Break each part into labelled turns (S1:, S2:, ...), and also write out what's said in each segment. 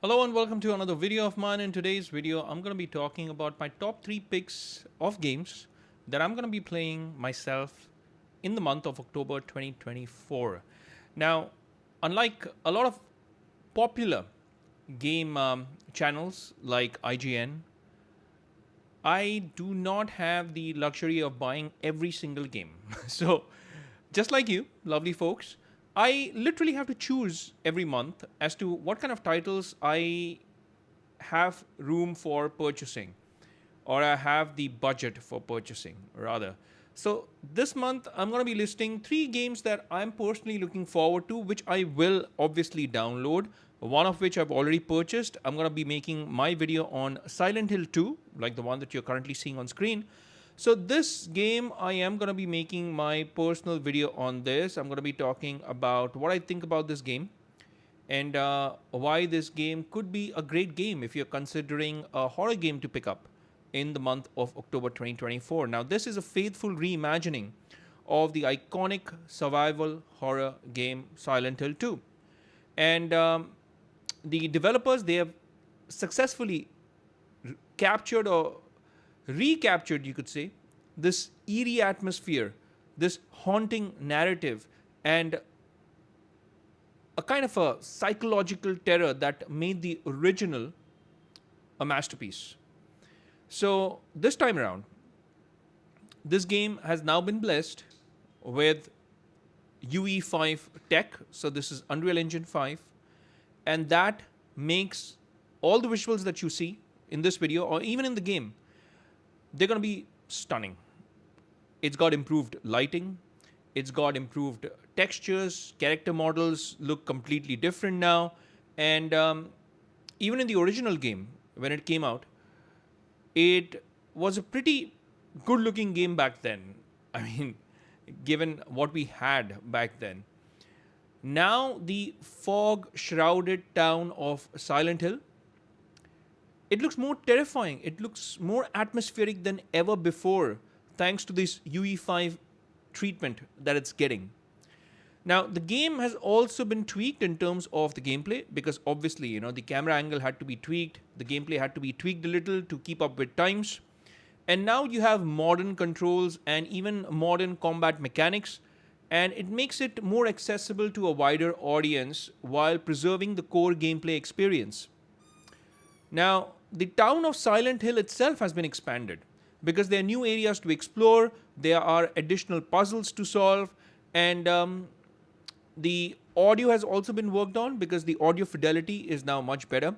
S1: Hello and welcome to another video of mine. In today's video, I'm going to be talking about my top 3 picks of games that I'm going to be playing myself in the month of October 2024. Now, unlike a lot of popular game channels like IGN, I do not have the luxury of buying every single game. So, just like you, lovely folks, I literally have to choose every month as to what kind of titles I have room for purchasing or I have the budget for purchasing, rather. So, this month I'm going to be listing 3 games that I'm personally looking forward to, which I will obviously download. One of which I've already purchased. I'm going to be making my video on Silent Hill 2, like the one that you're currently seeing on screen. So, this game, I am going to be making my personal video on this. I'm going to be talking about what I think about this game and why this game could be a great game if you're considering a horror game to pick up in the month of October 2024. Now, this is a faithful reimagining of the iconic survival horror game Silent Hill 2. And the developers, they have successfully captured or recaptured, you could say, this eerie atmosphere, this haunting narrative, and a kind of a psychological terror that made the original a masterpiece. So, this time around, this game has now been blessed with UE5 tech. So, this is Unreal Engine 5, and that makes all the visuals that you see in this video or even in the game, they're going to be stunning. It's got improved lighting, it's got improved textures, character models look completely different now, and even in the original game, when it came out, it was a pretty good looking game back then. I mean, given what we had back then. Now, the fog shrouded town of Silent Hill, it looks more terrifying. It looks more atmospheric than ever before, thanks to this UE5 treatment that it's getting. Now, the game has also been tweaked in terms of the gameplay because obviously, the camera angle had to be tweaked, the gameplay had to be tweaked a little to keep up with times. And now you have modern controls and even modern combat mechanics, and it makes it more accessible to a wider audience while preserving the core gameplay experience. Now, the town of Silent Hill itself has been expanded because there are new areas to explore, there are additional puzzles to solve, and the audio has also been worked on because the audio fidelity is now much better.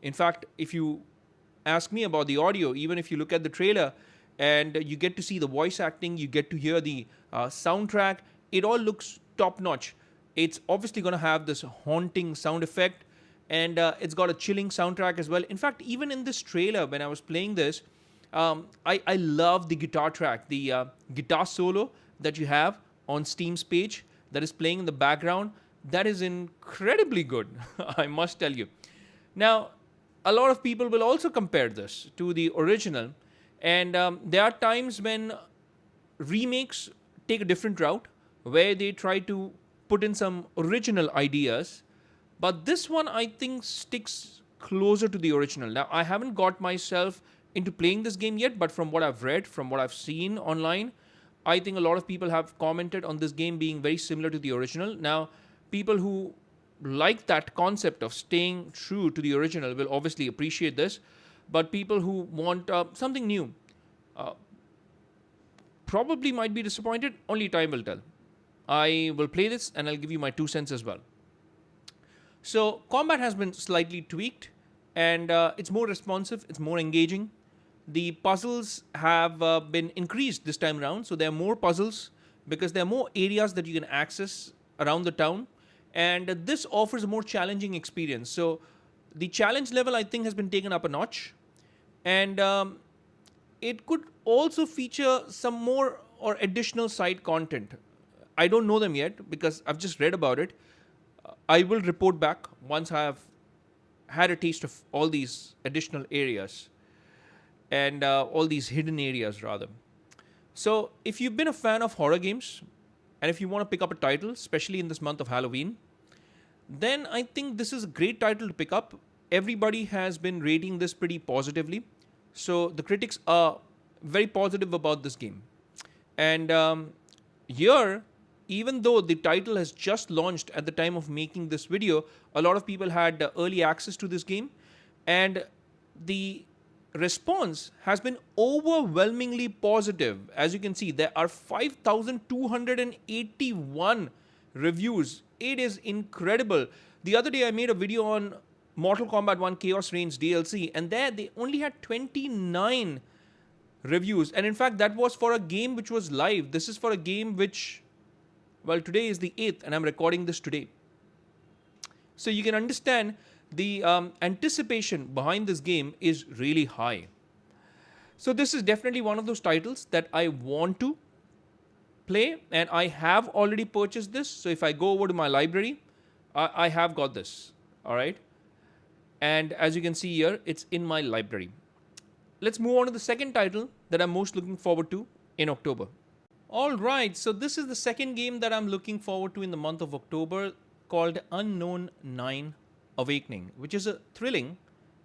S1: In fact, if you ask me about the audio, even if you look at the trailer and you get to see the voice acting, you get to hear the soundtrack, it all looks top notch. It's obviously going to have this haunting sound effect, and it's got a chilling soundtrack as well. In fact, even in this trailer, when I was playing this, I love the guitar track, the guitar solo that you have on Steam's page that is playing in the background. That is incredibly good, I must tell you. Now, a lot of people will also compare this to the original, and there are times when remakes take a different route where they try to put in some original ideas, but this one I think sticks closer to the original. Now, I haven't got myself into playing this game yet, but from what I've read, from what I've seen online, I think a lot of people have commented on this game being very similar to the original. Now, people who like that concept of staying true to the original will obviously appreciate this, but people who want something new probably might be disappointed. Only time will tell. I will play this and I'll give you my 2 cents as well. So, combat has been slightly tweaked and it's more responsive, it's more engaging. The puzzles have been increased this time around, so there are more puzzles because there are more areas that you can access around the town, and this offers a more challenging experience. So, the challenge level I think has been taken up a notch, and it could also feature some more or additional side content. I don't know them yet because I've just read about it. I will report back once I have had a taste of all these additional areas and all these hidden areas, rather. So, if you've been a fan of horror games and if you want to pick up a title, especially in this month of Halloween, then I think this is a great title to pick up. everybody has been rating this pretty positively. So the critics are very positive about this game. And here, even though the title has just launched at the time of making this video, a lot of people had early access to this game. And the response has been overwhelmingly positive. As you can see, there are 5,281 reviews. It is incredible. The other day, I made a video on Mortal Kombat 1 Chaos Reigns DLC, and there they only had 29 reviews. And in fact, that was for a game which was live. This is for a game which, well, today is the 8th, and I'm recording this today. So you can understand the anticipation behind this game is really high. So this is definitely one of those titles that I want to play, and I have already purchased this. So if I go over to my library, I have got this. All right. And as you can see here, it's in my library. Let's move on to the second title that I'm most looking forward to in October. All right, so this is the second game that I'm looking forward to in the month of October, called Unknown 9 Awakening, which is a thrilling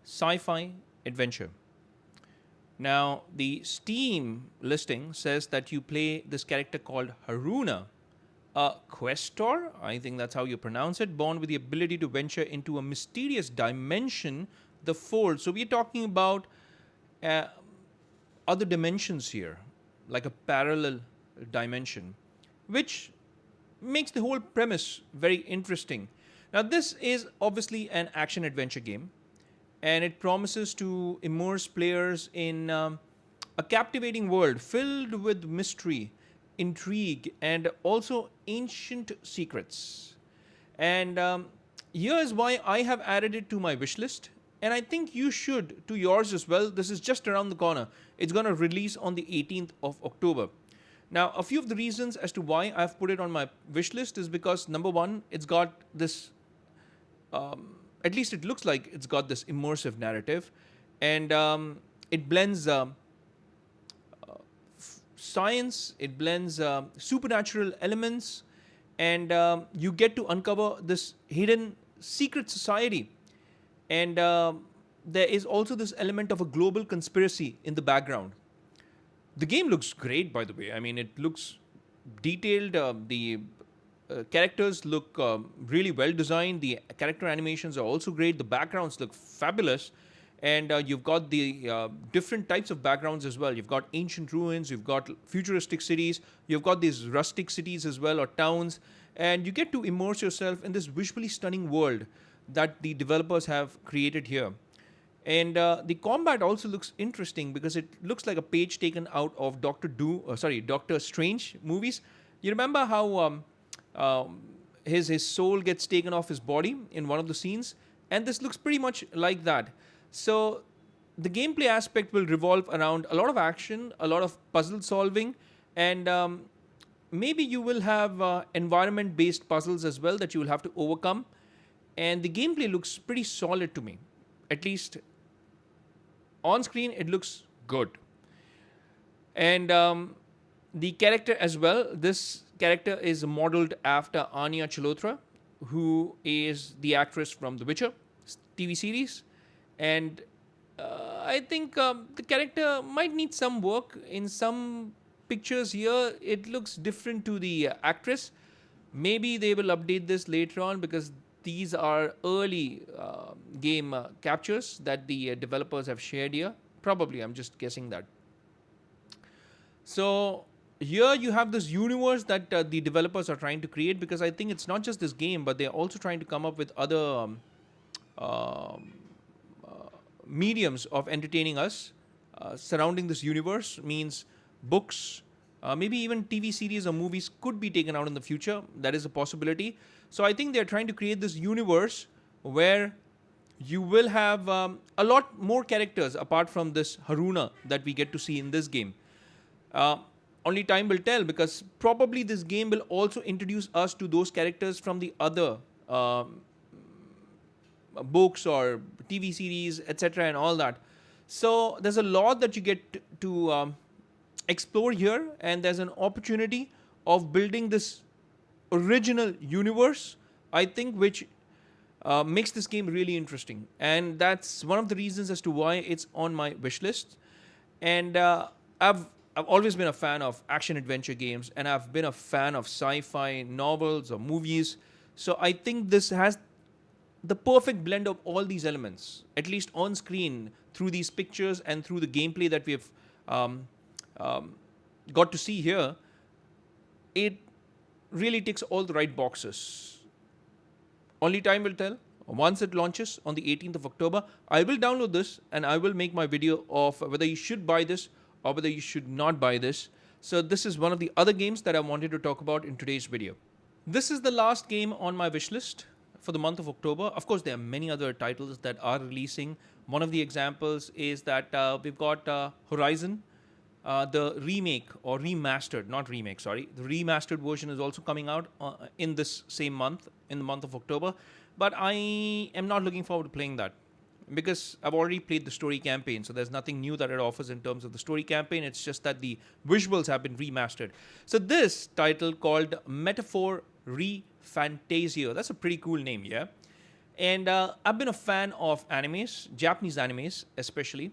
S1: sci-fi adventure. Now, the Steam listing says that you play this character called Haruna, a questor, I think that's how you pronounce it, born with the ability to venture into a mysterious dimension, the Fold. So we're talking about other dimensions here, like a parallel dimension, which makes the whole premise very interesting. Now, this is obviously an action adventure game, and it promises to immerse players in a captivating world filled with mystery, intrigue, and also ancient secrets. And here is why I have added it to my wish list. And I think you should to yours as well. This is just around the corner. It's going to release on the 18th of October. Now, a few of the reasons as to why I've put it on my wish list is because, number one, it's got this, at least it looks like it's got this immersive narrative. And it blends science, it blends supernatural elements, and you get to uncover this hidden secret society. And there is also this element of a global conspiracy in the background. The game looks great, by the way. I mean, it looks detailed. The characters look really well designed. The character animations are also great. The backgrounds look fabulous. And you've got the different types of backgrounds as well. You've got ancient ruins, you've got futuristic cities, you've got these rustic cities as well, or towns. And you get to immerse yourself in this visually stunning world that the developers have created here. And the combat also looks interesting because it looks like a page taken out of Doctor Strange movies. You remember how his soul gets taken off his body in one of the scenes? And this looks pretty much like that. So the gameplay aspect will revolve around a lot of action, a lot of puzzle solving, and maybe you will have environment-based puzzles as well that you will have to overcome. And the gameplay looks pretty solid to me. At least on screen, it looks good. And the character as well, this character is modeled after Anya Chalotra, who is the actress from The Witcher TV series. And I think the character might need some work. In some pictures here, it looks different to the actress. Maybe they will update this later on because these are early game captures that the developers have shared here. Probably, I'm just guessing that. So here you have this universe that the developers are trying to create, because I think it's not just this game, but they're also trying to come up with other mediums of entertaining us surrounding this universe. Means books, maybe even TV series or movies could be taken out in the future. That is a possibility. So I think they're trying to create this universe where you will have a lot more characters apart from this Haruna that we get to see in this game. Only time will tell, because probably this game will also introduce us to those characters from the other books or TV series, etc., and all that. So there's a lot that you get to explore here, and there's an opportunity of building this original universe, I think, which makes this game really interesting. And that's one of the reasons as to why it's on my wish list. And I've always been a fan of action adventure games, and I've been a fan of sci-fi novels or movies. So I think this has the perfect blend of all these elements, at least on screen through these pictures and through the gameplay that we've um, um, got to see here. It really ticks all the right boxes. Only time will tell. Once it launches on the 18th of October, I will download this and I will make my video of whether you should buy this or whether you should not buy this. So, this is one of the other games that I wanted to talk about in today's video. This is the last game on my wish list for the month of October. Of course, there are many other titles that are releasing. One of the examples is that we've got Horizon. The remake or remastered, not remake, sorry. The remastered version is also coming out in this same month, in the month of October. But I am not looking forward to playing that because I've already played the story campaign. So there's nothing new that it offers in terms of the story campaign. It's just that the visuals have been remastered. So this title called Metaphor ReFantazio. That's a pretty cool name, yeah? And I've been a fan of animes, Japanese animes especially.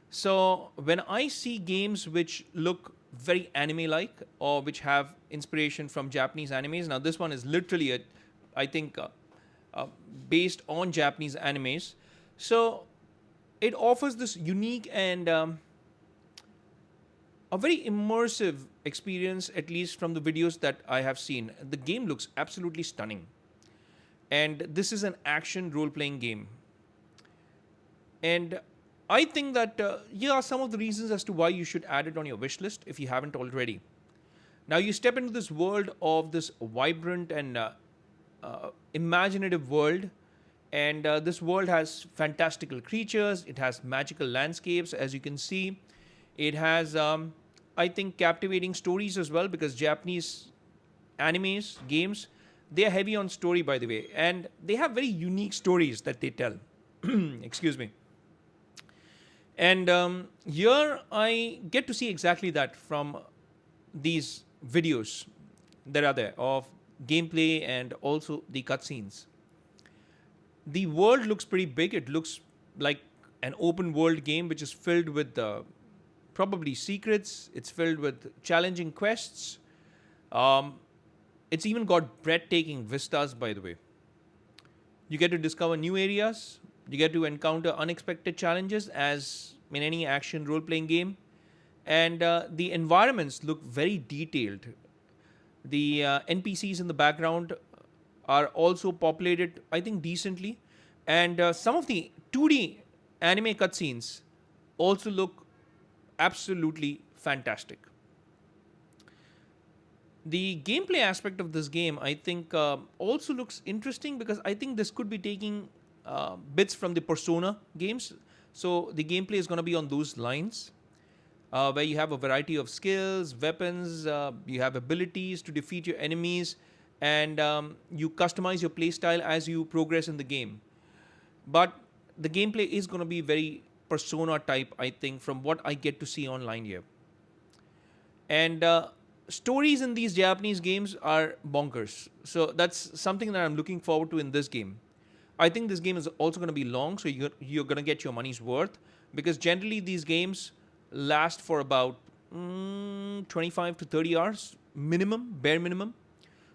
S1: So when I see games which look very anime-like or which have inspiration from Japanese animes, now this one is literally, I think, based on Japanese animes. So it offers this unique and a very immersive experience, at least from the videos that I have seen. The game looks absolutely stunning. And this is an action role-playing game. And I think that here are some of the reasons as to why you should add it on your wish list if you haven't already. Now you step into this world of this vibrant and imaginative world, and this world has fantastical creatures. It has magical landscapes, as you can see. It has, I think, captivating stories as well, because Japanese animes, games, they are heavy on story, by the way, and they have very unique stories that they tell. Excuse me. And here I get to see exactly that from these videos that are there of gameplay and also the cutscenes. The world looks pretty big. It looks like an open world game which is filled with probably secrets. It's filled with challenging quests. It's even got breathtaking vistas, by the way. You get to discover new areas. You get to encounter unexpected challenges as in any action role-playing game. And the environments look very detailed. The NPCs in the background are also populated, I think, decently. And some of the 2D anime cutscenes also look absolutely fantastic. The gameplay aspect of this game, I think, also looks interesting because I think this could be taking bits from the Persona games. So the gameplay is going to be on those lines, where you have a variety of skills, weapons, you have abilities to defeat your enemies, and you customize your playstyle as you progress in the game. But the gameplay is going to be very Persona type, I think, from what I get to see online here. And stories in these Japanese games are bonkers. So that's something that I'm looking forward to in this game. I think this game is also going to be long, so you're going to get your money's worth, because generally these games last for about 25 to 30 hours minimum, bare minimum.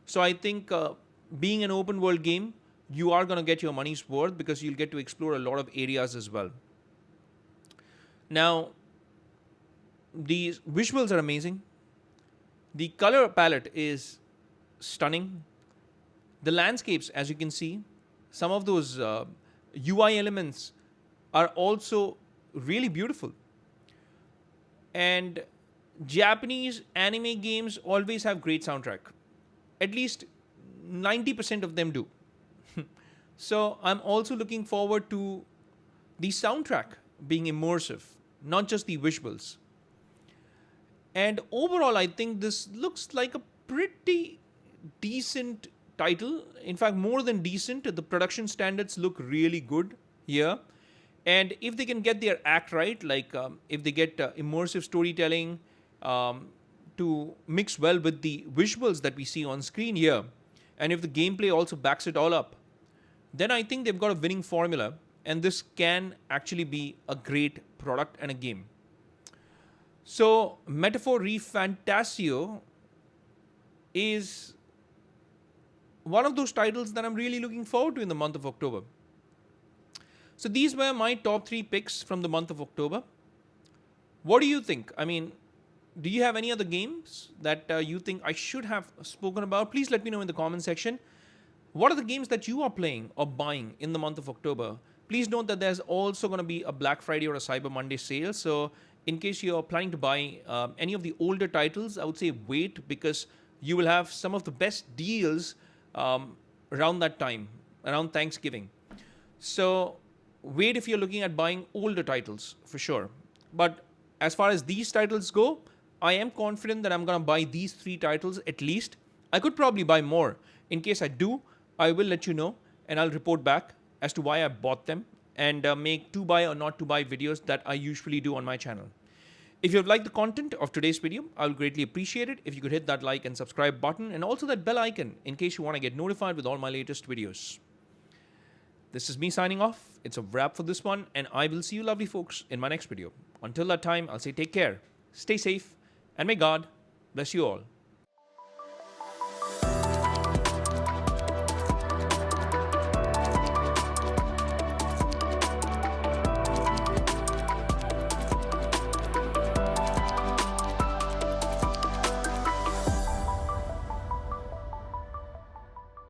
S1: So I think being an open world game, you are going to get your money's worth because you'll get to explore a lot of areas as well. Now, the visuals are amazing. The color palette is stunning. The landscapes, as you can see, some of those UI elements are also really beautiful. And Japanese anime games always have great soundtrack. At least 90% of them do. So I'm also looking forward to the soundtrack being immersive, not just the visuals. And overall, I think this looks like a pretty decent title. In fact, more than decent. The production standards look really good here. And if they can get their act right, like if they get immersive storytelling to mix well with the visuals that we see on screen here, and if the gameplay also backs it all up, then I think they've got a winning formula, and this can actually be a great product and a game. So, Metaphor ReFantazio is one of those titles that I'm really looking forward to in the month of October. So, these were my top 3 picks from the month of October. What do you think? I mean, do you have any other games that you think I should have spoken about? Please let me know in the comment section. What are the games that you are playing or buying in the month of October? Please note that there's also going to be a Black Friday or a Cyber Monday sale. So, in case you're planning to buy any of the older titles, I would say wait, because you will have some of the best deals around that time, around Thanksgiving. So, wait if you're looking at buying older titles for sure. But as far as these titles go, I am confident that I'm going to buy these 3 titles at least. I could probably buy more. In case I do, I will let you know and I'll report back as to why I bought them and make to buy or not to buy videos that I usually do on my channel. If you've liked the content of today's video, I would greatly appreciate it if you could hit that like and subscribe button and also that bell icon in case you want to get notified with all my latest videos. This is me signing off. It's a wrap for this one, and I will see you lovely folks in my next video. Until that time, I'll say take care, stay safe, and may God bless you all.